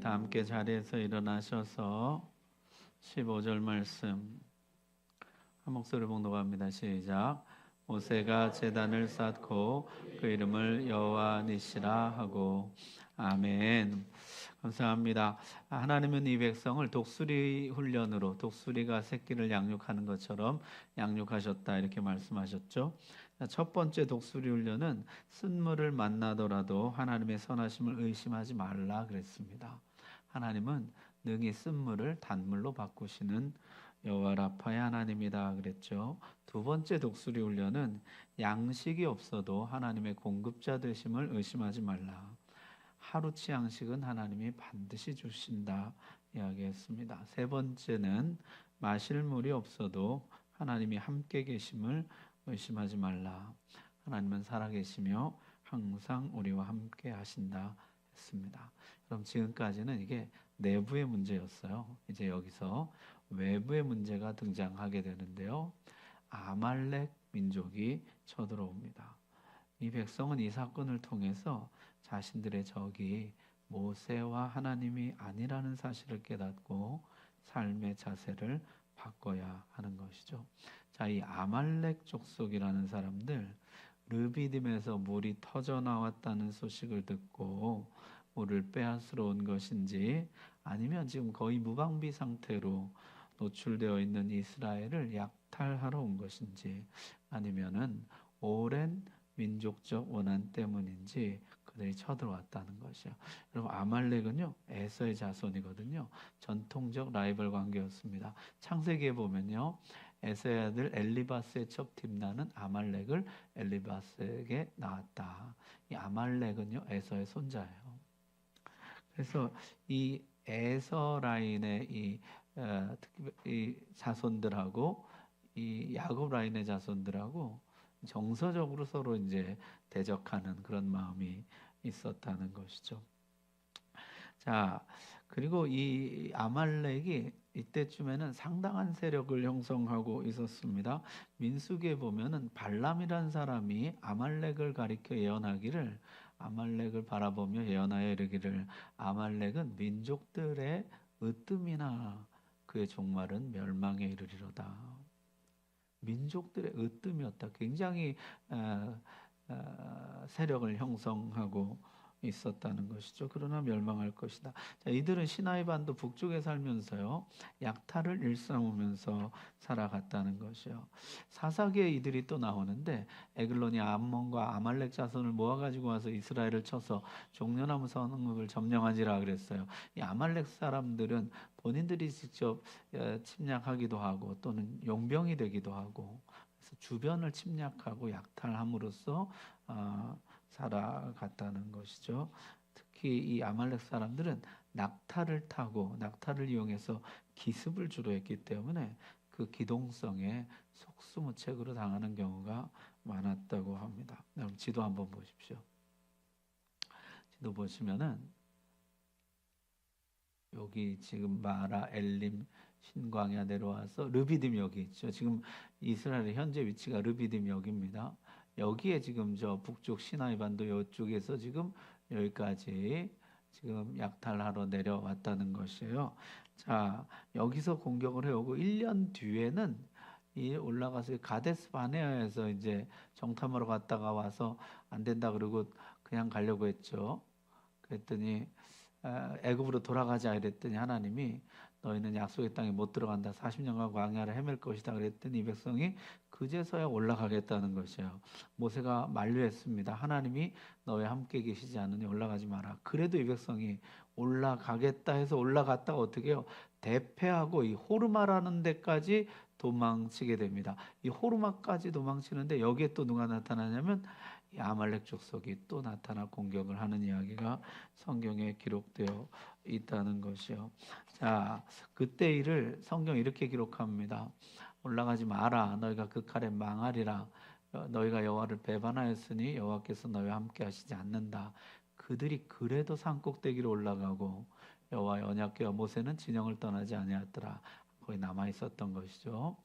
다 함께 자리에서 일어나셔서 15절 말씀 한 목소리 봉독합니다. 시작. 모세가 제단을 쌓고 그 이름을 여호와 니시라 하고. 아멘. 감사합니다. 하나님은 이 백성을 독수리 훈련으로, 독수리가 새끼를 양육하는 것처럼 양육하셨다, 이렇게 말씀하셨죠. 첫 번째 독수리 훈련은 쓴물을 만나더라도 하나님의 선하심을 의심하지 말라 그랬습니다. 하나님은 능히 쓴물을 단물로 바꾸시는 여호와 라파의 하나님이다 그랬죠. 두 번째 독수리 훈련은 양식이 없어도 하나님의 공급자 되심을 의심하지 말라. 하루치 양식은 하나님이 반드시 주신다 이야기했습니다. 세 번째는 마실 물이 없어도 하나님이 함께 계심을 의심하지 말라. 하나님은 살아계시며 항상 우리와 함께 하신다 했습니다. 그럼 지금까지는 이게 내부의 문제였어요. 이제 여기서 외부의 문제가 등장하게 되는데요. 아말렉 민족이 쳐들어옵니다. 이 백성은 이 사건을 통해서 자신들의 적이 모세와 하나님이 아니라는 사실을 깨닫고 삶의 자세를 바꿔야 하는 것이죠. 자, 이 아말렉 족속이라는 사람들, 르비딤에서 물이 터져 나왔다는 소식을 듣고 물을 빼앗으러 온 것인지, 아니면 지금 거의 무방비 상태로 노출되어 있는 이스라엘을 약탈하러 온 것인지, 아니면은 오랜 민족적 원한 때문인지 그들이 쳐들어왔다는 것이요. 여러분, 아말렉은요 에서의 자손이거든요. 전통적 라이벌 관계였습니다. 창세기에 보면요, 에서의 아들 엘리바스의 첩 딥나는 아말렉을 엘리바스에게 낳았다. 이 아말렉은요 에서의 손자예요. 그래서 이 에서 라인의 특히 이 자손들하고 이 야곱 라인의 자손들하고 정서적으로 서로 이제 대적하는 그런 마음이 있었다는 것이죠. 자, 그리고 이 아말렉이 이때쯤에는 상당한 세력을 형성하고 있었습니다. 민수기에 보면은 발람이라는 사람이 아말렉을 가리켜 예언하기를, 아말렉을 바라보며 예언하여 이르기를, 아말렉은 민족들의 으뜸이나 그의 종말은 멸망에 이르리로다. 민족들의 으뜸이었다. 굉장히 세력을 형성하고 있었다는 것이죠. 그러나 멸망할 것이다. 자, 이들은 시나이 반도 북쪽에 살면서요, 약탈을 일삼으면서 살아갔다는 것이요. 사사기에 이들이 또 나오는데, 에글론이 암몬과 아말렉 자손을 모아가지고 와서 이스라엘을 쳐서 종려나무 성읍을 점령하지라 그랬어요. 이 아말렉 사람들은 본인들이 직접 침략하기도 하고 또는 용병이 되기도 하고, 그래서 주변을 침략하고 약탈함으로써 살아갔다는 것이죠. 특히 이 아말렉 사람들은 낙타를 타고 낙타를 이용해서 기습을 주로 했기 때문에 그 기동성에 속수무책으로 당하는 경우가 많았다고 합니다. 여러분, 지도 한번 보십시오. 지도 보시면은 여기 지금 마라, 엘림, 신광야 내려와서 르비딤 여기 있죠. 지금 이스라엘의 현재 위치가 르비딤 여기입니다. 여기에 지금 저 북쪽 시나이 반도 이쪽에서 지금 여기까지 지금 약탈하러 내려왔다는 것이에요. 자, 여기서 공격을 해오고 1년 뒤에는 이 올라가서 가데스 바네아에서 이제 정탐하러 갔다가 와서 안 된다 그러고 그냥 가려고 했죠. 그랬더니 애굽으로 돌아가자 이랬더니 하나님이 너희는 약속의 땅에 못 들어간다. 40년간 광야를 헤맬 것이다. 그랬더니 이 백성이 그제서야 올라가겠다는 것이에요. 모세가 만류했습니다. 하나님이 너희 함께 계시지 않으니 올라가지 마라. 그래도 이 백성이 올라가겠다 해서 올라갔다가 어떻게 해요? 대패하고 이 호르마라는 데까지 도망치게 됩니다. 이 호르마까지 도망치는데 여기에 또 누가 나타나냐면 이 아말렉 족속이 또 나타나 공격을 하는 이야기가 성경에 기록되어 있다는 것이요. 자, 그때 일을 성경 이렇게 기록합니다. 올라가지 마라. 너희가 그 칼에 망하리라. 너희가 여호와를 배반하였으니 여호와께서 너희와 함께 하시지 않는다. 그들이 그래도 산꼭대기로 올라가고 여호와의 언약궤와 모세는 진영을 떠나지 아니하였더라. 거기 남아 있었던 것이죠.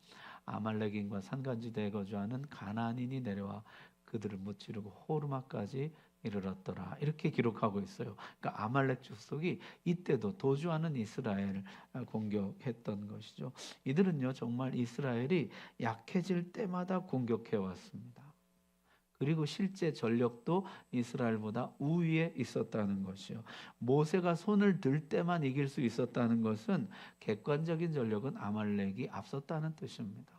아말렉인과 산간지대에 거주하는 가나안인이 내려와 그들을 무찌르고 호르마까지 이르렀더라. 이렇게 기록하고 있어요. 그러니까 아말렉 족속이 이때도 도주하는 이스라엘을 공격했던 것이죠. 이들은요 정말 이스라엘이 약해질 때마다 공격해 왔습니다. 그리고 실제 전력도 이스라엘보다 우위에 있었다는 것이요. 모세가 손을 들 때만 이길 수 있었다는 것은 객관적인 전력은 아말렉이 앞섰다는 뜻입니다.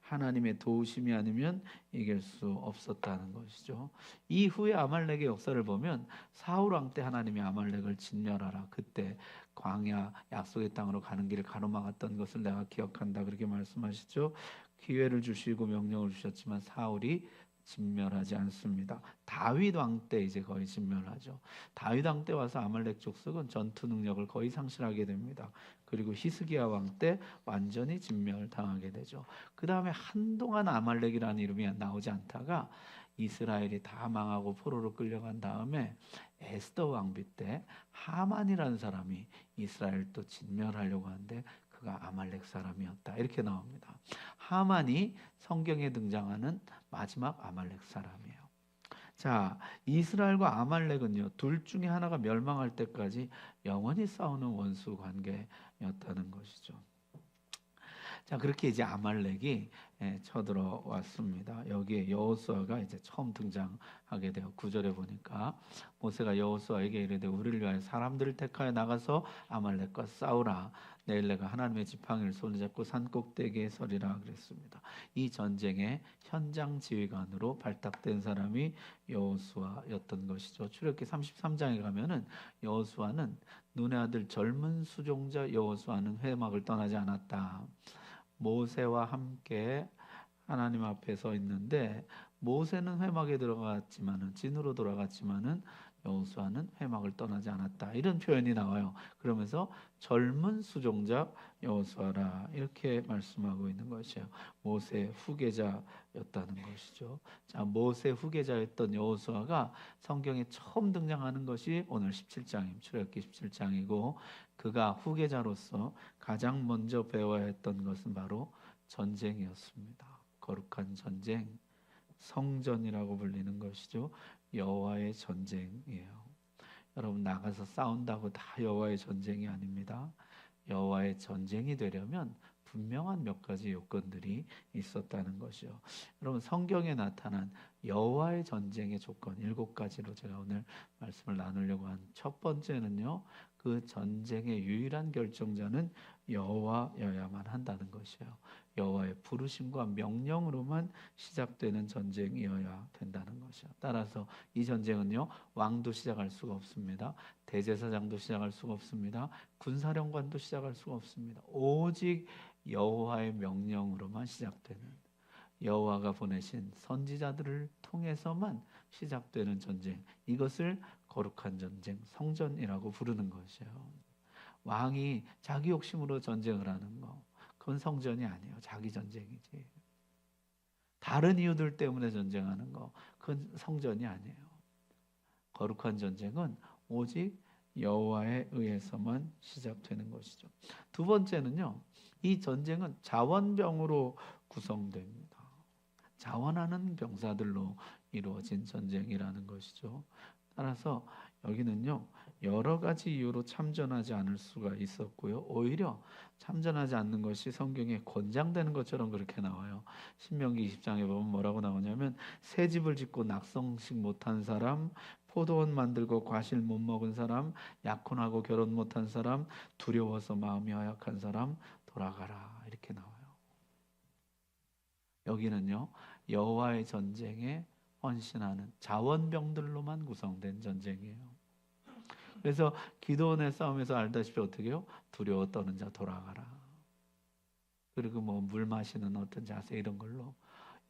하나님의 도우심이 아니면 이길 수 없었다는 것이죠. 이후에 아말렉의 역사를 보면 사울 왕 때 하나님이 아말렉을 진멸하라. 그때 광야 약속의 땅으로 가는 길을 가로막았던 것을 내가 기억한다. 그렇게 말씀하시죠. 기회를 주시고 명령을 주셨지만 사울이 진멸하지 않습니다. 다윗 왕 때 이제 거의 진멸하죠. 다윗 왕 때 와서 아말렉 족속은 전투 능력을 거의 상실하게 됩니다. 그리고 히스기야 왕 때 완전히 진멸당하게 되죠. 그 다음에 한동안 아말렉이라는 이름이 나오지 않다가 이스라엘이 다 망하고 포로로 끌려간 다음에 에스더 왕비 때 하만이라는 사람이 이스라엘 또 진멸하려고 하는데 그가 아말렉 사람이었다. 이렇게 나옵니다. 하만이 성경에 등장하는 마지막 아말렉 사람이에요. 자, 이스라엘과 아말렉은요, 둘 중에 하나가 멸망할 때까지 영원히 싸우는 원수 관계였다는 것이죠. 자, 그렇게 이제 아말렉이 쳐들어왔습니다. 여기에 여호수아가 이제 처음 등장하게 돼요. 9절에 보니까 모세가 여호수아에게 이르되 우리를 위하여 사람들을 택하여 나가서 아말렉과 싸우라. 내일 내가 하나님의 지팡이를 손에 잡고 산 꼭대기에 서리라 그랬습니다. 이 전쟁의 현장 지휘관으로 발탁된 사람이 여호수아였던 것이죠. 출애굽기 33장에 가면은 여호수아는 눈의 아들 젊은 수종자 여호수아는 회막을 떠나지 않았다. 모세와 함께 하나님 앞에 서 있는데 모세는 회막에 들어갔지만은 진으로 돌아갔지만은 여호수아는 회막을 떠나지 않았다. 이런 표현이 나와요. 그러면서 젊은 수종자 여호수아라 이렇게 말씀하고 있는 것이에요. 모세 후계자였다는 것이죠. 자, 모세 후계자였던 여호수아가 성경에 처음 등장하는 것이 오늘 17장입니다. 출애굽기 17장이고 그가 후계자로서 가장 먼저 배워야 했던 것은 바로 전쟁이었습니다. 거룩한 전쟁, 성전이라고 불리는 것이죠. 여호와의 전쟁이에요. 여러분 나가서 싸운다고 다 여호와의 전쟁이 아닙니다. 여호와의 전쟁이 되려면 분명한 몇 가지 요건들이 있었다는 것이요. 여러분 성경에 나타난 여호와의 전쟁의 조건 7가지로 제가 오늘 말씀을 나누려고 한 첫 번째는요. 그 전쟁의 유일한 결정자는 여호와여야만 한다는 것이에요. 여호와의 부르심과 명령으로만 시작되는 전쟁이어야 된다는 것이요. 따라서 이 전쟁은요. 왕도 시작할 수가 없습니다. 대제사장도 시작할 수가 없습니다. 군사령관도 시작할 수가 없습니다. 오직 여호와의 명령으로만 시작되는 여호와가 보내신 선지자들을 통해서만 시작되는 전쟁. 이것을 거룩한 전쟁, 성전이라고 부르는 것이에요. 왕이 자기 욕심으로 전쟁을 하는 거, 그건 성전이 아니에요. 자기 전쟁이지. 다른 이유들 때문에 전쟁하는 거, 그건 성전이 아니에요. 거룩한 전쟁은 오직 여호와에 의해서만 시작되는 것이죠. 두 번째는요, 이 전쟁은 자원병으로 구성됩니다. 자원하는 병사들로 이루어진 전쟁이라는 것이죠. 따라서 여기는요 여러 가지 이유로 참전하지 않을 수가 있었고요. 오히려 참전하지 않는 것이 성경에 권장되는 것처럼 그렇게 나와요. 신명기 20장에 보면 뭐라고 나오냐면 새 집을 짓고 낙성식 못한 사람, 포도원 만들고 과실 못 먹은 사람, 약혼하고 결혼 못한 사람, 두려워서 마음이 허약한 사람 돌아가라 이렇게 나와요. 여기는요 여호와의 전쟁에 헌신하는 자원병들로만 구성된 전쟁이에요. 그래서 기도원의 싸움에서 알다시피 어떻게 해요? 두려워 떠는 자 돌아가라. 그리고 뭐 물 마시는 어떤 자세 이런 걸로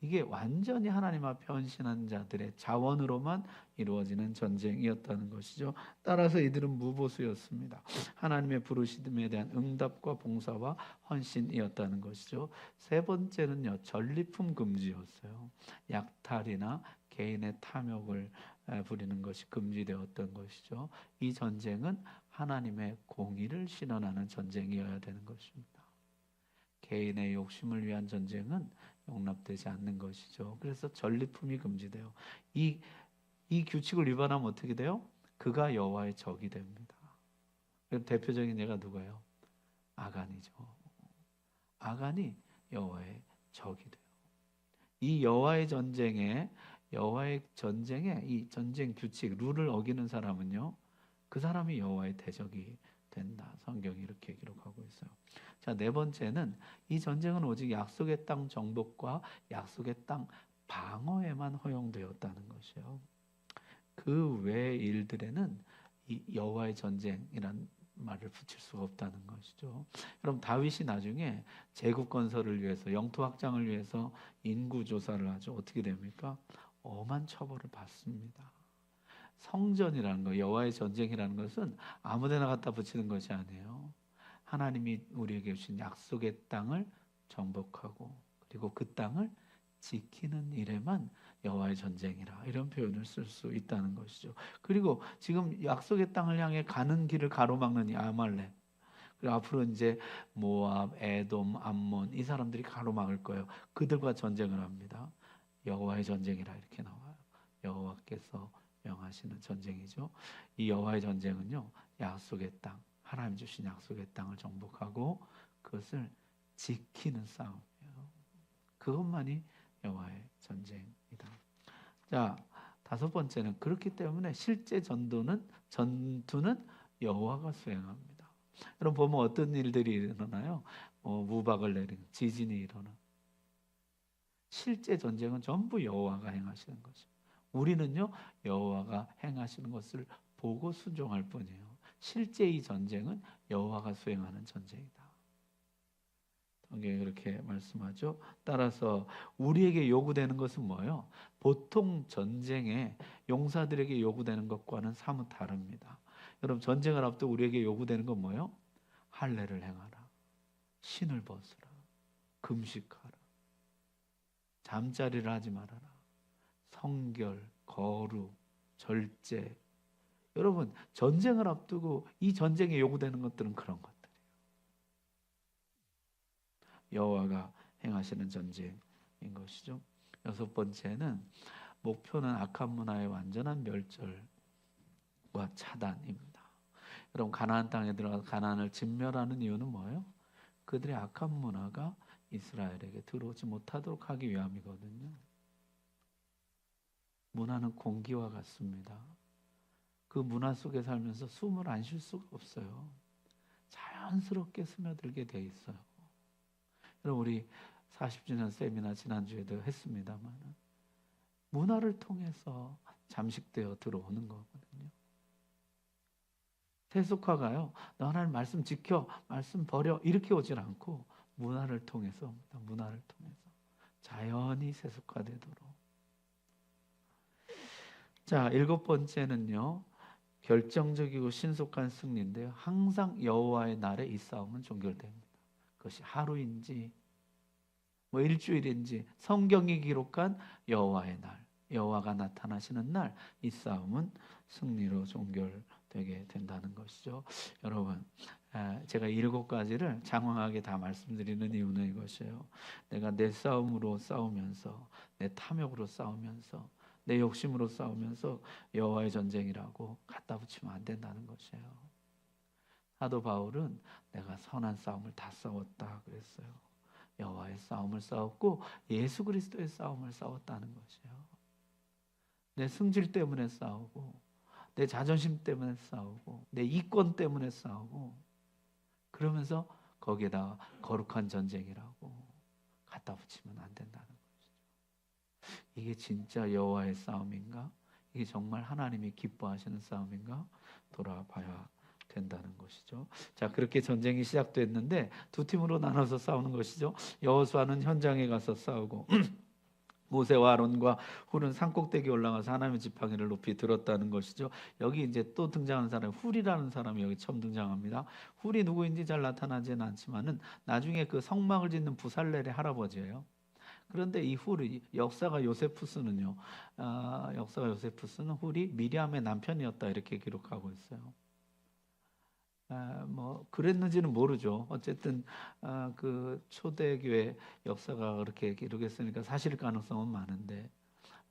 이게 완전히 하나님 앞에 헌신한 자들의 자원으로만 이루어지는 전쟁이었다는 것이죠. 따라서 이들은 무보수였습니다. 하나님의 부르심에 대한 응답과 봉사와 헌신이었다는 것이죠. 세 번째는요, 전리품 금지였어요. 약탈이나 개인의 탐욕을 부리는 것이 금지되었던 것이죠. 이 전쟁은 하나님의 공의를 실현하는 전쟁이어야 되는 것입니다. 개인의 욕심을 위한 전쟁은 용납되지 않는 것이죠. 그래서 전리품이 금지돼요. 이 이 규칙을 위반하면 어떻게 돼요? 그가 여호와의 적이 됩니다. 대표적인 예가 누가요? 아간이죠. 아간이 여호와의 적이 돼요. 이 여호와의 전쟁에 이 전쟁 규칙 룰을 어기는 사람은요, 그 사람이 여호와의 대적이 된다. 성경이 이렇게 기록하고 있어요. 자, 네 번째는 이 전쟁은 오직 약속의 땅 정복과 약속의 땅 방어에만 허용되었다는 것이요. 그 외의 일들에는 이 여호와의 전쟁이란 말을 붙일 수가 없다는 것이죠. 그럼 다윗이 나중에 제국 건설을 위해서, 영토 확장을 위해서 인구 조사를 하죠. 어떻게 됩니까? 엄한 처벌을 받습니다. 성전이라는 거, 여호와의 전쟁이라는 것은 아무데나 갖다 붙이는 것이 아니에요. 하나님이 우리에게 주신 약속의 땅을 정복하고 그리고 그 땅을 지키는 일에만 여호와의 전쟁이라 이런 표현을 쓸 수 있다는 것이죠. 그리고 지금 약속의 땅을 향해 가는 길을 가로막는 이 아말렉, 그리고 앞으로 이제 모압, 에돔, 암몬 이 사람들이 가로막을 거예요. 그들과 전쟁을 합니다. 여호와의 전쟁이라 이렇게 나와요. 여호와께서 명하시는 전쟁이죠. 이 여호와의 전쟁은요, 약속의 땅, 하나님 주신 약속의 땅을 정복하고 그것을 지키는 싸움이에요. 그것만이 여호와의 전쟁이다. 자, 다섯 번째는 그렇기 때문에 실제 전투는 여호와가 수행합니다. 여러분 보면 어떤 일들이 일어나요? 무박을 내리는 지진이 일어나. 실제 전쟁은 전부 여호와가 행하시는 것이죠. 우리는요, 여호와가 행하시는 것을 보고 순종할 뿐이에요. 실제 이 전쟁은 여호와가 수행하는 전쟁이다. 성경이 그렇게 말씀하죠. 따라서 우리에게 요구되는 것은 뭐예요? 보통 전쟁에 용사들에게 요구되는 것과는 사뭇 다릅니다. 여러분 전쟁을 앞두고 우리에게 요구되는 건 뭐예요? 할례를 행하라, 신을 벗으라, 금식하라, 잠자리를 하지 말아라, 성결, 거룩, 절제. 여러분 전쟁을 앞두고 이 전쟁에 요구되는 것들은 그런 것들이에요. 여호와가 행하시는 전쟁인 것이죠. 여섯 번째는 목표는 악한 문화의 완전한 멸절과 차단입니다. 여러분 가나안 땅에 들어가서 가나안을 진멸하는 이유는 뭐예요? 그들의 악한 문화가 이스라엘에게 들어오지 못하도록 하기 위함이거든요. 문화는 공기와 같습니다. 그 문화 속에 살면서 숨을 안 쉴 수가 없어요. 자연스럽게 스며들게 돼 있어요. 여러분 우리 40주년 세미나 지난주에도 했습니다만 문화를 통해서 잠식되어 들어오는 거거든요. 세속화가요, 너 하나님 말씀 지켜, 말씀 버려 이렇게 오질 않고 문화를 통해서 옵니다. 문화를 통해서 자연히 세속화되도록. 자, 일곱 번째는요, 결정적이고 신속한 승리인데요, 항상 여호와의 날에 이 싸움은 종결됩니다. 그것이 하루인지 뭐 일주일인지 성경이 기록한 여호와의 날, 여호와가 나타나시는 날, 이 싸움은 승리로 종결되게 된다는 것이죠. 여러분 제가 7가지를 장황하게 다 말씀드리는 이유는 이것이에요. 내가 내 싸움으로 싸우면서, 내 탐욕으로 싸우면서, 내 욕심으로 싸우면서 여호와의 전쟁이라고 갖다 붙이면 안 된다는 것이에요. 사도 바울은 내가 선한 싸움을 다 싸웠다 그랬어요. 여호와의 싸움을 싸웠고 예수 그리스도의 싸움을 싸웠다는 것이에요. 내 승질 때문에 싸우고, 내 자존심 때문에 싸우고, 내 이권 때문에 싸우고, 그러면서 거기에다가 거룩한 전쟁이라고 갖다 붙이면 안 된다는 것이죠. 이게 진짜 여호와의 싸움인가? 이게 정말 하나님이 기뻐하시는 싸움인가? 돌아봐야 된다는 것이죠. 자, 그렇게 전쟁이 시작됐는데 두 팀으로 나눠서 싸우는 것이죠. 여호수아는 현장에 가서 싸우고 모세와 아론과 훌은 산꼭대기에 올라가서 하나님의 지팡이를 높이 들었다는 것이죠. 여기 이제 또 등장하는 사람이 훌이라는 사람이 여기 처음 등장합니다. 훌이 누구인지 잘 나타나지는 않지만은 나중에 그 성막을 짓는 부살렐의 할아버지예요. 그런데 이 훌이 역사가 요세푸스는 훌이 미리암의 남편이었다 이렇게 기록하고 있어요. 뭐 그랬는지는 모르죠. 어쨌든 그 초대교회 역사가 그렇게 기록했으니까 사실 가능성은 많은데,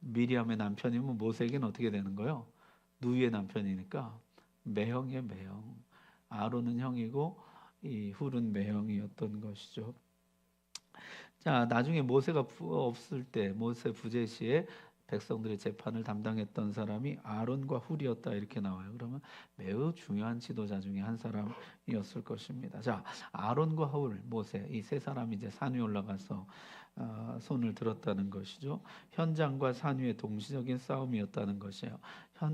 미리암의 남편이면 모세에게는 어떻게 되는 거예요? 누이의 남편이니까 매형이에요, 매형. 아론은 형이고 이 훌은 매형이었던 것이죠. 자, 나중에 모세가 없을 때 모세 부재 시에 백성들의 재판을 담당했던 사람이 아론과 훌이었다 이렇게 나와요. 그러면 매우 중요한 지도자 중에 한 사람이었을 것입니다. 자, 아론과 훌, 모세 이 세 사람이 이제 산 위에 올라가서 손을 들었다는 것이죠. 현장과 산 위의 동시적인 싸움이었다는 것이에요.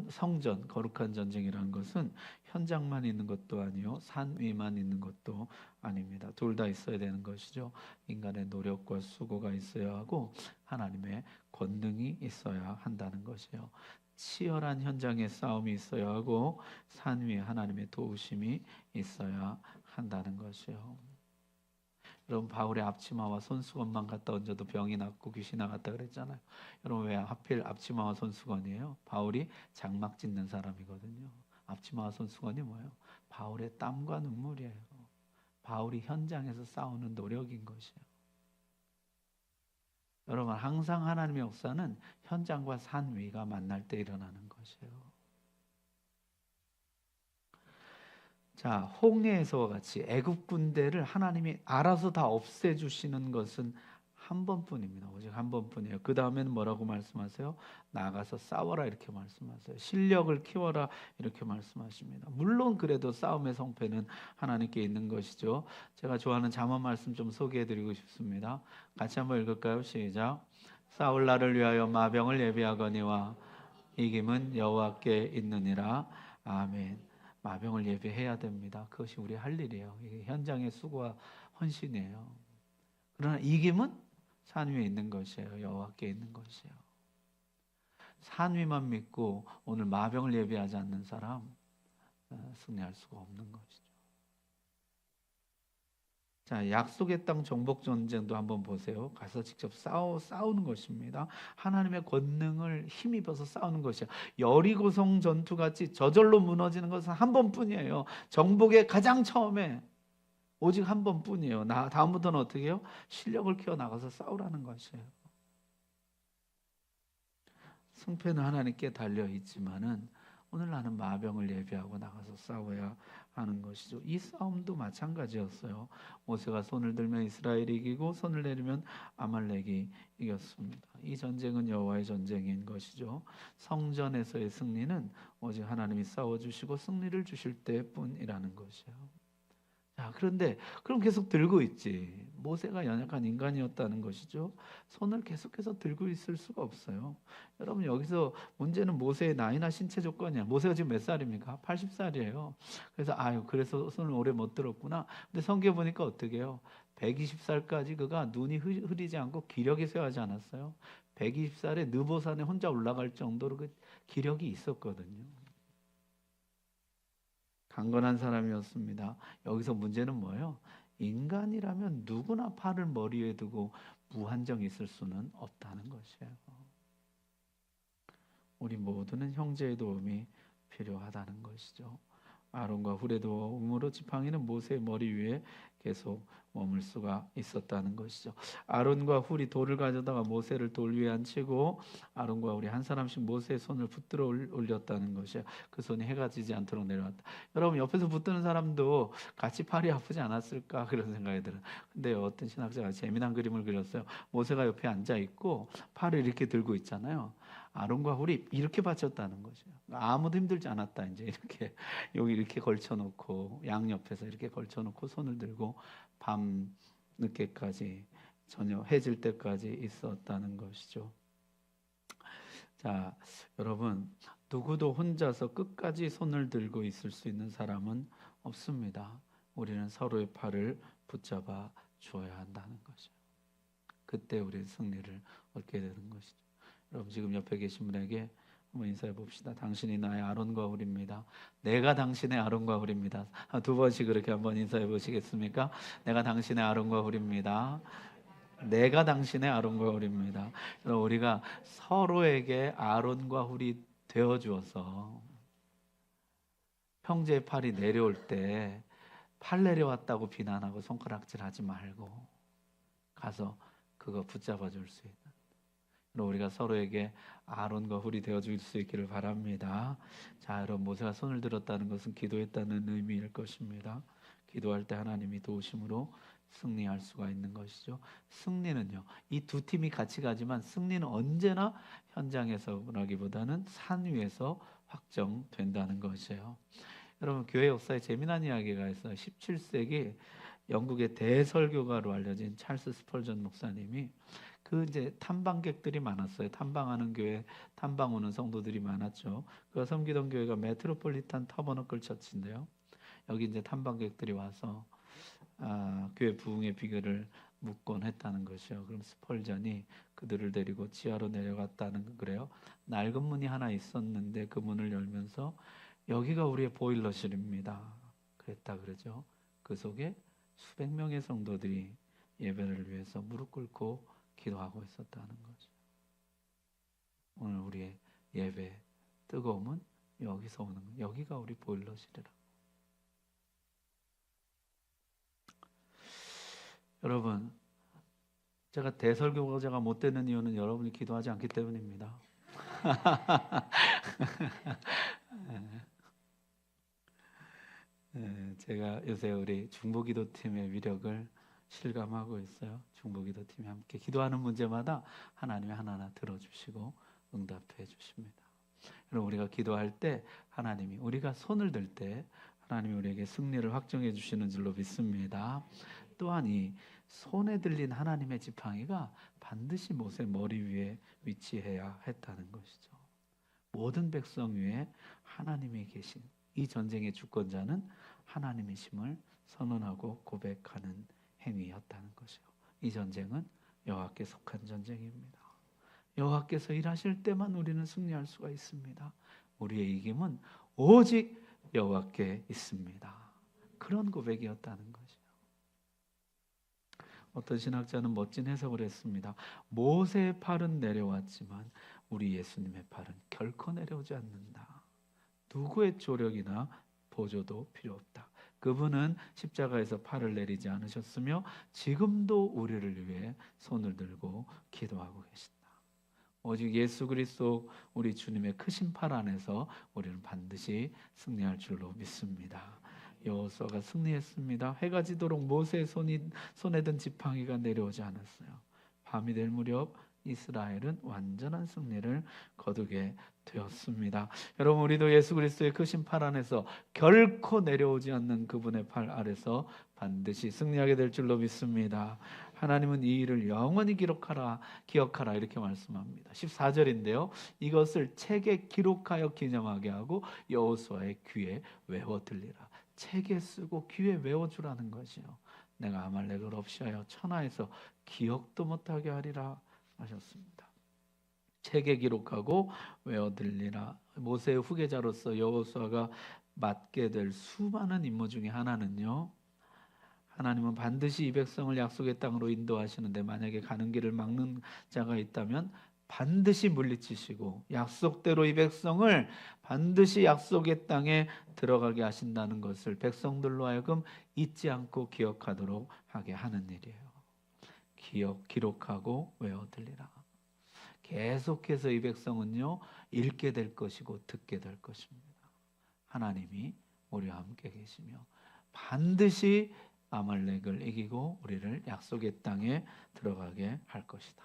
성전, 거룩한 전쟁이라는 것은 현장만 있는 것도 아니요, 산 위만 있는 것도 아닙니다. 둘 다 있어야 되는 것이죠. 인간의 노력과 수고가 있어야 하고 하나님의 권능이 있어야 한다는 것이에요. 치열한 현장의 싸움이 있어야 하고 산 위에 하나님의 도우심이 있어야 한다는 것이에요. 여러분, 바울의 앞치마와 손수건만 갖다 얹어도 병이 낫고 귀신이 나갔다 그랬잖아요. 여러분, 왜 하필 앞치마와 손수건이에요? 바울이 장막 짓는 사람이거든요. 앞치마와 손수건이 뭐예요? 바울의 땀과 눈물이에요. 바울이 현장에서 싸우는 노력인 것이에요. 여러분, 항상 하나님의 역사는 현장과 산 위가 만날 때 일어나는 것이에요. 자, 홍해에서와 같이 애굽 군대를 하나님이 알아서 다 없애주시는 것은 한 번뿐입니다. 오직 한 번뿐이에요. 그 다음에는 뭐라고 말씀하세요? 나가서 싸워라 이렇게 말씀하세요. 실력을 키워라 이렇게 말씀하십니다. 물론 그래도 싸움의 성패는 하나님께 있는 것이죠. 제가 좋아하는 잠언 말씀 좀 소개해드리고 싶습니다. 같이 한번 읽을까요? 시작. 싸울 날을 위하여 마병을 예비하거니와 이김은 여호와께 있느니라. 아멘. 마병을 예비해야 됩니다. 그것이 우리 할 일이에요. 이게 현장의 수고와 헌신이에요. 그러나 이김은 산 위에 있는 것이에요. 여호와께 있는 것이에요. 산 위만 믿고 오늘 마병을 예비하지 않는 사람 승리할 수가 없는 것이죠. 자, 약속의 땅 정복 전쟁도 한번 보세요. 가서 직접 싸우는 것입니다. 하나님의 권능을 힘입어서 싸우는 것이에요. 여리고성 전투같이 저절로 무너지는 것은 한 번뿐이에요. 정복의 가장 처음에 오직 한 번뿐이에요. 다음부터는 어떻게 해요? 실력을 키워 나가서 싸우라는 것이에요. 승패는 하나님께 달려 있지만은 오늘 나는 마병을 예비하고 나가서 싸워야 하는 것이죠. 이 싸움도 마찬가지였어요. 모세가 손을 들면 이스라엘이 이기고 손을 내리면 아말렉이 이겼습니다. 이 전쟁은 여호와의 전쟁인 것이죠. 성전에서의 승리는 오직 하나님이 싸워주시고 승리를 주실 때뿐이라는 것이에요. 자, 그런데 그럼 계속 들고 있지. 모세가 연약한 인간이었다는 것이죠. 손을 계속해서 들고 있을 수가 없어요. 여러분, 여기서 문제는 모세의 나이나 신체 조건이야. 모세가 지금 몇 살입니까? 80살이에요. 그래서 그래서 손을 오래 못 들었구나. 근데 성경 보니까 어떻게 해요? 120살까지 그가 눈이 흐리지 않고 기력이 쇠하지 않았어요. 120살에 느보산에 혼자 올라갈 정도로 그 기력이 있었거든요. 강건한 사람이었습니다. 여기서 문제는 뭐예요? 인간이라면 누구나 팔을 머리 위에 두고 무한정 있을 수는 없다는 것이에요. 우리 모두는 형제의 도움이 필요하다는 것이죠. 아론과 훌의 도움으로 지팡이는 모세의 머리 위에 계속 머물 수가 있었다는 것이죠. 아론과 훌이 돌을 가져다가 모세를 돌 위에 앉히고 아론과 훌이 한 사람씩 모세의 손을 붙들어 올렸다는 것이에요. 그 손이 해가 지지 않도록 내려왔다. 여러분, 옆에서 붙드는 사람도 같이 팔이 아프지 않았을까 그런 생각이 들어요. 근데 어떤 신학자가 재미난 그림을 그렸어요. 모세가 옆에 앉아 있고 팔을 이렇게 들고 있잖아요. 아론과 훌이 이렇게 받쳤다는 거죠. 아무도 힘들지 않았다. 이제 이렇게 여기 이렇게 걸쳐놓고 양옆에서 이렇게 걸쳐놓고 손을 들고 밤 늦게까지 저녁 해질 때까지 있었다는 것이죠. 자, 여러분, 누구도 혼자서 끝까지 손을 들고 있을 수 있는 사람은 없습니다. 우리는 서로의 팔을 붙잡아 주어야 한다는 것이죠. 그때 우리 승리를 얻게 되는 것이죠. 여러분, 지금 옆에 계신 분에게 한번 인사해 봅시다. 당신이 나의 아론과 훌입니다. 내가 당신의 아론과 훌입니다. 두 번씩 그렇게 한번 인사해 보시겠습니까? 내가 당신의 아론과 훌입니다. 내가 당신의 아론과 훌입니다. 여러분, 우리가 서로에게 아론과 훌이 되어 주어서 형제의 팔이 내려올 때 팔 내려왔다고 비난하고 손가락질하지 말고 가서 그거 붙잡아 줄 수 있는, 그럼 우리가 서로에게 아론과 훌이 되어줄 수 있기를 바랍니다. 자, 여러분, 모세가 손을 들었다는 것은 기도했다는 의미일 것입니다. 기도할 때 하나님이 도우심으로 승리할 수가 있는 것이죠. 승리는요, 이 두 팀이 같이 가지만 승리는 언제나 현장에서라기보다는 산 위에서 확정된다는 것이에요. 여러분, 교회 역사에 재미난 이야기가 있어요. 17세기 영국의 대설교가로 알려진 찰스 스펄전 목사님이 그 이제 탐방객들이 많았어요. 탐방하는 교회, 탐방 오는 성도들이 많았죠. 그가 섬기던 교회가 메트로폴리탄 터버너클 처치인데요. 여기 이제 탐방객들이 와서 교회 부흥의 비결을 묻곤 했다는 것이요. 그럼 스펄전이 그들을 데리고 지하로 내려갔다는 그래요. 낡은 문이 하나 있었는데 그 문을 열면서 여기가 우리의 보일러실입니다. 그랬다 그러죠. 그 속에 수백 명의 성도들이 예배를 위해서 무릎 꿇고 기도하고 있었다는 거죠. 오늘 우리의 예배 뜨거움은 여기서 오는 거예요. 여기가 우리 보일러실이라. 여러분, 제가 대설교자가 못 되는 이유는 여러분이 기도하지 않기 때문입니다. 제가 요새 우리 중보기도팀의 위력을 실감하고 있어요. 중보기도팀이 함께 기도하는 문제마다 하나님이 하나하나 들어주시고 응답해 주십니다. 여러분, 우리가 기도할 때 하나님이, 우리가 손을 들 때 하나님이 우리에게 승리를 확정해 주시는 줄로 믿습니다. 또한 이 손에 들린 하나님의 지팡이가 반드시 모세 머리 위에 위치해야 했다는 것이죠. 모든 백성 위에 하나님이 계신 이 전쟁의 주권자는 하나님이심을 선언하고 고백하는 행위였다는 것이요. 이 전쟁은 여호와께 속한 전쟁입니다. 여호와께서 일하실 때만 우리는 승리할 수가 있습니다. 우리의 이김은 오직 여호와께 있습니다. 그런 고백이었다는 것이요. 어떤 신학자는 멋진 해석을 했습니다. 모세의 팔은 내려왔지만 우리 예수님의 팔은 결코 내려오지 않는다. 누구의 조력이나 보조도 필요 없다. 그분은 십자가에서 팔을 내리지 않으셨으며 지금도 우리를 위해 손을 들고 기도하고 계신다. 오직 예수 그리스도 우리 주님의 크신 팔 안에서 우리는 반드시 승리할 줄로 믿습니다. 여호수아가 승리했습니다. 해가 지도록 모세의 손에 든 지팡이가 내려오지 않았어요. 밤이 될 무렵 이스라엘은 완전한 승리를 거두게 되었습니다. 여러분, 우리도 예수 그리스도의 크신 팔 안에서 결코 내려오지 않는 그분의 팔 아래서 반드시 승리하게 될 줄로 믿습니다. 하나님은 이 일을 영원히 기억하라 이렇게 말씀합니다. 14절인데요. 이것을 책에 기록하여 기념하게 하고 여호수아의 귀에 외워 들리라. 책에 쓰고 귀에 외워주라는 것이요. 내가 아말렉을 없이하여 천하에서 기억도 못하게 하리라 하셨습니다. 책에 기록하고 외워 들리라. 모세의 후계자로서 여호수아가 맡게 될 수많은 임무 중에 하나는요, 하나님은 반드시 이 백성을 약속의 땅으로 인도하시는데 만약에 가는 길을 막는 자가 있다면 반드시 물리치시고 약속대로 이 백성을 반드시 약속의 땅에 들어가게 하신다는 것을 백성들로 하여금 잊지 않고 기억하도록 하게 하는 일이에요. 기록하고 외워 들리라. 계속해서 이 백성은요, 읽게 될 것이고 듣게 될 것입니다. 하나님이 우리와 함께 계시며 반드시 아말렉을 이기고 우리를 약속의 땅에 들어가게 할 것이다.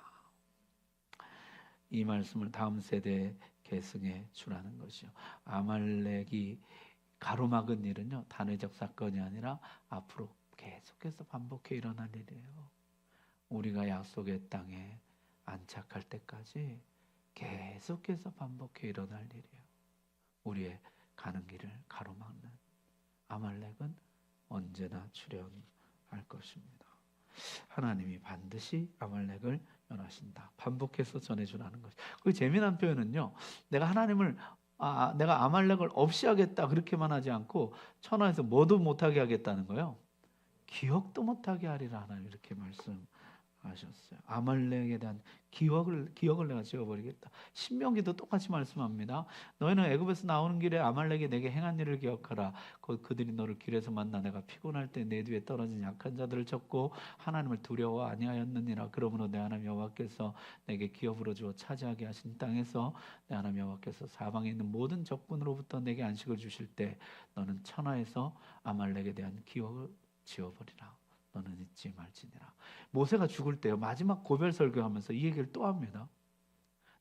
이 말씀을 다음 세대에 계승해 주라는 것이요. 아말렉이 가로막은 일은요, 단회적 사건이 아니라 앞으로 계속해서 반복해 일어날 일이에요. 우리가 약속의 땅에 안착할 때까지 계속해서 반복해 일어날 일이에요. 우리의 가는 길을 가로막는 아말렉은 언제나 출현할 것입니다. 하나님이 반드시 아말렉을 멸하신다. 반복해서 전해주라는 것이. 그 재미난 표현은요, 내가 아말렉을 없이 하겠다 그렇게만 하지 않고 천하에서 뭐도 못하게 하겠다는 거예요. 기억도 못하게 하리라 하나님 이렇게 말씀하십니다. 하셨어요. 아말렉에 대한 기억을 내가 지워버리겠다. 신명기도 똑같이 말씀합니다. 너희는 애굽에서 나오는 길에 아말렉이 내게 행한 일을 기억하라. 그들이 너를 길에서 만나 내가 피곤할 때 내 뒤에 떨어진 약한 자들을 쳤고 하나님을 두려워 아니하였느니라. 그러므로 내 하나님 여호와께서 내게 기업으로 주어 차지하게 하신 땅에서 내 하나님 여호와께서 사방에 있는 모든 적군으로부터 내게 안식을 주실 때 너는 천하에서 아말렉에 대한 기억을 지워버리라. 너는 잊지 말지니라. 모세가 죽을 때요, 마지막 고별 설교하면서 이 얘기를 또 합니다.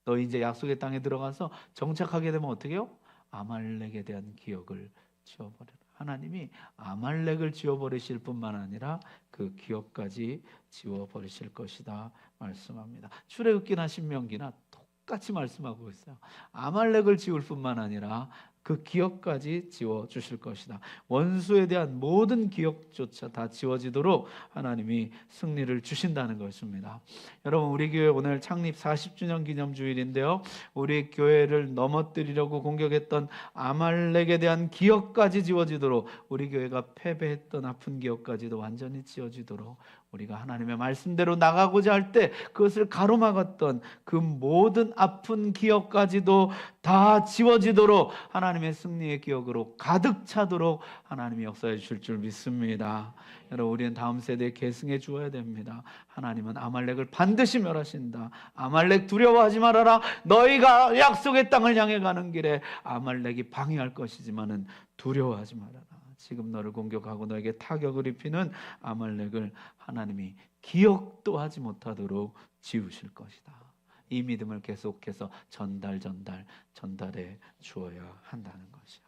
너 이제 약속의 땅에 들어가서 정착하게 되면 어떻게 해요? 아말렉에 대한 기억을 지워버려라. 하나님이 아말렉을 지워버리실 뿐만 아니라 그 기억까지 지워버리실 것이다 말씀합니다. 출애굽기나 신명기나 똑같이 말씀하고 있어요. 아말렉을 지울 뿐만 아니라 그 기억까지 지워주실 것이다. 원수에 대한 모든 기억조차 다 지워지도록 하나님이 승리를 주신다는 것입니다. 여러분, 우리 교회 오늘 창립 40주년 기념주일인데요, 우리 교회를 넘어뜨리려고 공격했던 아말렉에 대한 기억까지 지워지도록, 우리 교회가 패배했던 아픈 기억까지도 완전히 지워지도록, 우리가 하나님의 말씀대로 나가고자 할 때 그것을 가로막았던 그 모든 아픈 기억까지도 다 지워지도록, 하나님의 승리의 기억으로 가득 차도록 하나님이 역사해 주실 줄 믿습니다. 여러분, 우리는 다음 세대에 계승해 주어야 됩니다. 하나님은 아말렉을 반드시 멸하신다. 아말렉 두려워하지 말아라. 너희가 약속의 땅을 향해 가는 길에 아말렉이 방해할 것이지만은 두려워하지 말아라. 지금 너를 공격하고 너에게 타격을 입히는 아말렉을 하나님이 기억도 하지 못하도록 지우실 것이다. 이 믿음을 계속해서 전달해 주어야 한다는 것이요.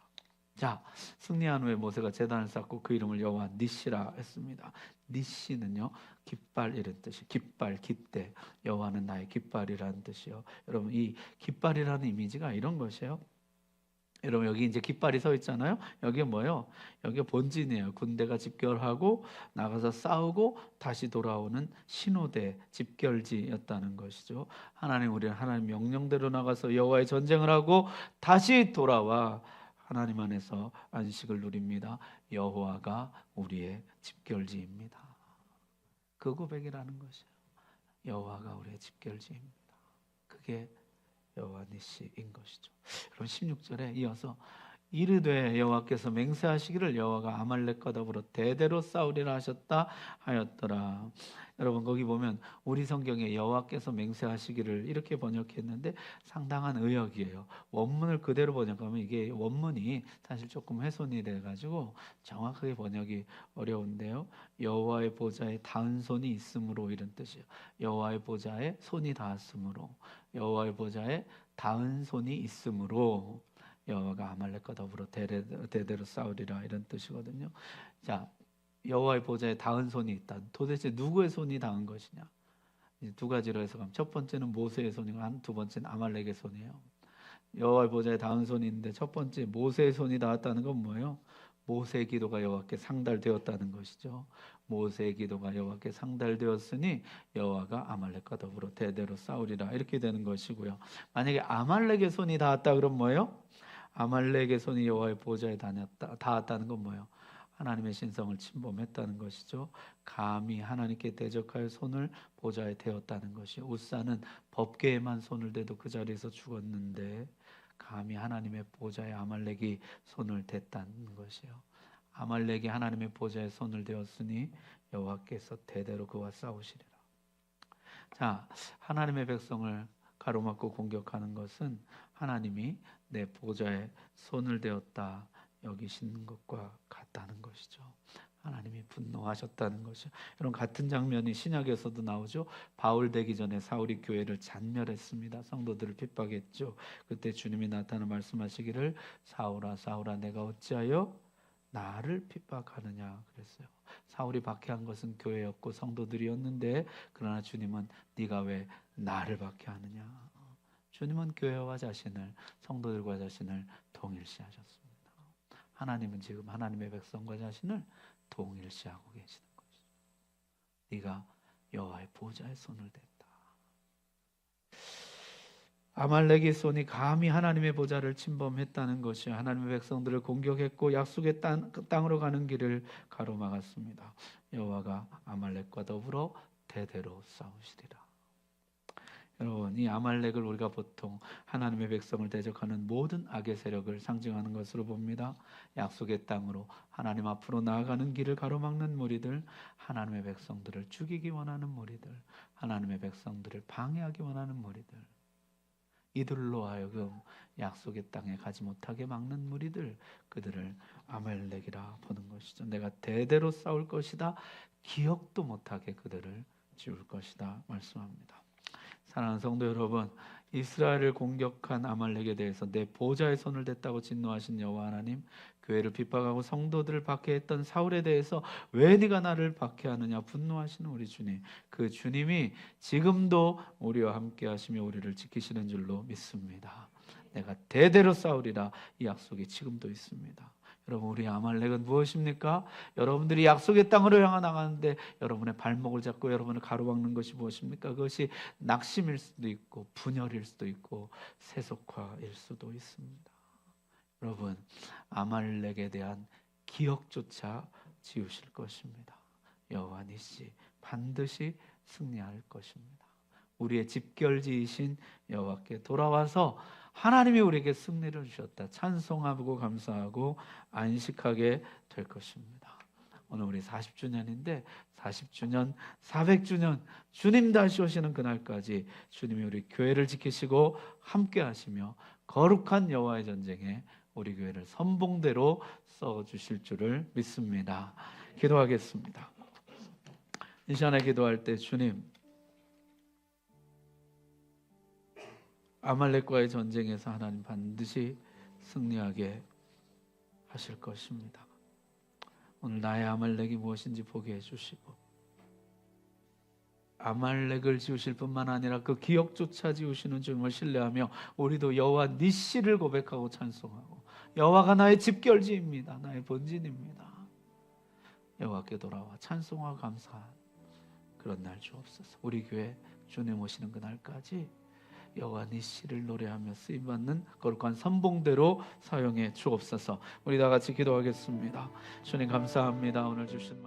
자, 승리한 후에 모세가 제단을 쌓고 그 이름을 여호와 니시라 했습니다. 니시는요, 깃발 이런 뜻이, 깃발, 깃대. 여호와는 나의 깃발이라는 뜻이요. 여러분, 이 깃발이라는 이미지가 이런 것이에요. 여러분, 여기 이제 깃발이 서 있잖아요. 여기에 뭐예요? 여기가 본진이에요. 군대가 집결하고 나가서 싸우고 다시 돌아오는 신호대, 집결지였다는 것이죠. 우리는 하나님 명령대로 나가서 여호와의 전쟁을 하고 다시 돌아와 하나님 안에서 안식을 누립니다. 여호와가 우리의 집결지입니다. 그 고백이라는 것이에요. 여호와가 우리의 집결지입니다. 그게 여호와 니시인 것이죠. 여러분, 16절에 이어서 이르되 여호와께서 맹세하시기를 여호와가 아말렉과 더불어 대대로 싸우리라 하셨다 하였더라. 여러분, 거기 보면 우리 성경에 여호와께서 맹세하시기를 이렇게 번역했는데 상당한 의역이에요. 원문을 그대로 번역하면 이게 원문이 사실 조금 훼손이 돼가지고 정확하게 번역이 어려운데요, 여호와의 보좌에 닿은 손이 있으므로 이런 뜻이에요. 여호와의 보좌에 손이 닿았으므로, 여호와의 보좌에 닿은 손이 있으므로 여호와가 아말렉과 더불어 대대로 싸우리라, 이런 뜻이거든요. 자, 여호와의 보좌에 닿은 손이 있다. 도대체 누구의 손이 닿은 것이냐? 이제 두 가지로 해석하면, 첫 번째는 모세의 손이고 두 번째는 아말렉의 손이에요. 여호와의 보좌에 닿은 손이 있는데 첫 번째 모세의 손이 닿았다는 건 뭐예요? 모세의 기도가 여호와께 상달되었다는 것이죠. 모세의 기도가 여호와께 상달되었으니 여호와가 아말렉과 더불어 대대로 싸우리라, 이렇게 되는 것이고요. 만약에 아말렉의 손이 닿았다 그러면 뭐예요? 아말렉의 손이 여호와의 보좌에 닿았다는 건 뭐예요? 하나님의 신성을 침범했다는 것이죠. 감히 하나님께 대적하여 손을 보좌에 대었다는 것이, 웃사는 법궤에만 손을 대도 그 자리에서 죽었는데 감히 하나님의 보좌에 아말렉이 손을 댔다는 것이요. 아말렉이 하나님의 보좌에 손을 대었으니 여호와께서 대대로 그와 싸우시리라. 자, 하나님의 백성을 가로막고 공격하는 것은 하나님이 내 보좌에 손을 대었다 여기시는 것과 같다는 것이죠. 하나님이 분노하셨다는 것이죠. 이런 같은 장면이 신약에서도 나오죠. 바울 되기 전에 사울이 교회를 잔멸했습니다. 성도들을 핍박했죠. 그때 주님이 나타나 말씀하시기를 사울아 사울아 내가 어찌하여 나를 핍박하느냐 그랬어요. 사울이 박해한 것은 교회였고 성도들이었는데, 그러나 주님은 네가 왜 나를 박해하느냐. 주님은 교회와 자신을, 성도들과 자신을 동일시하셨습니다. 하나님은 지금 하나님의 백성과 자신을 동일시하고 계시는 것이죠. 네가 여호와의 보좌에 손을 댔다. 아말렉의 손이 감히 하나님의 보좌를 침범했다는 것이 하나님의 백성들을 공격했고 약속의 땅으로 가는 길을 가로막았습니다. 여호와가 아말렉과 더불어 대대로 싸우시리라. 여러분, 이 아말렉을 우리가 보통 하나님의 백성을 대적하는 모든 악의 세력을 상징하는 것으로 봅니다. 약속의 땅으로 하나님 앞으로 나아가는 길을 가로막는 무리들, 하나님의 백성들을 죽이기 원하는 무리들, 하나님의 백성들을 방해하기 원하는 무리들, 이들로 하여금 약속의 땅에 가지 못하게 막는 무리들, 그들을 아말렉이라 보는 것이죠. 내가 대대로 싸울 것이다, 기억도 못하게 그들을 지울 것이다 말씀합니다. 사랑하는 성도 여러분, 이스라엘을 공격한 아말렉에 대해서 내 보좌에 손을 댔다고 진노하신 여호와 하나님, 교회를 핍박하고 성도들을 박해했던 사울에 대해서 왜 네가 나를 박해하느냐 분노하시는 우리 주님, 그 주님이 지금도 우리와 함께 하시며 우리를 지키시는 줄로 믿습니다. 내가 대대로 싸우리라, 이 약속이 지금도 있습니다. 여러분, 우리 아말렉은 무엇입니까? 여러분들이 약속의 땅으로 향해 나가는데 여러분의 발목을 잡고 여러분을 가로막는 것이 무엇입니까? 그것이 낙심일 수도 있고 분열일 수도 있고 세속화일 수도 있습니다. 여러분, 아말렉에 대한 기억조차 지우실 것입니다. 여호와 니시, 반드시 승리할 것입니다. 우리의 집결지이신 여호와께 돌아와서 하나님이 우리에게 승리를 주셨다 찬송하고 감사하고 안식하게 될 것입니다. 오늘 우리 40주년인데 40주년, 400주년 주님 다시 오시는 그날까지 주님이 우리 교회를 지키시고 함께 하시며 거룩한 여호와의 전쟁에 우리 교회를 선봉대로 써주실 줄을 믿습니다. 기도하겠습니다. 이 시간에 기도할 때 주님, 아말렉과의 전쟁에서 하나님 반드시 승리하게 하실 것입니다. 오늘 나의 아말렉이 무엇인지 보게 해주시고 아말렉을 지우실 뿐만 아니라 그 기억조차 지우시는 주님을 신뢰하며 우리도 여호와 니시를 고백하고 찬송하고 여호와가 나의 집결지입니다. 나의 본진입니다. 여호와께 돌아와 찬송하고 감사한 그런 날 주옵소서. 우리 교회 주님 오시는 그날까지 여호와 니시를 노래하며 쓰임받는 거룩한 선봉대로 사용해 주옵소서. 우리 다 같이 기도하겠습니다. 주님 감사합니다. 오늘 주신 말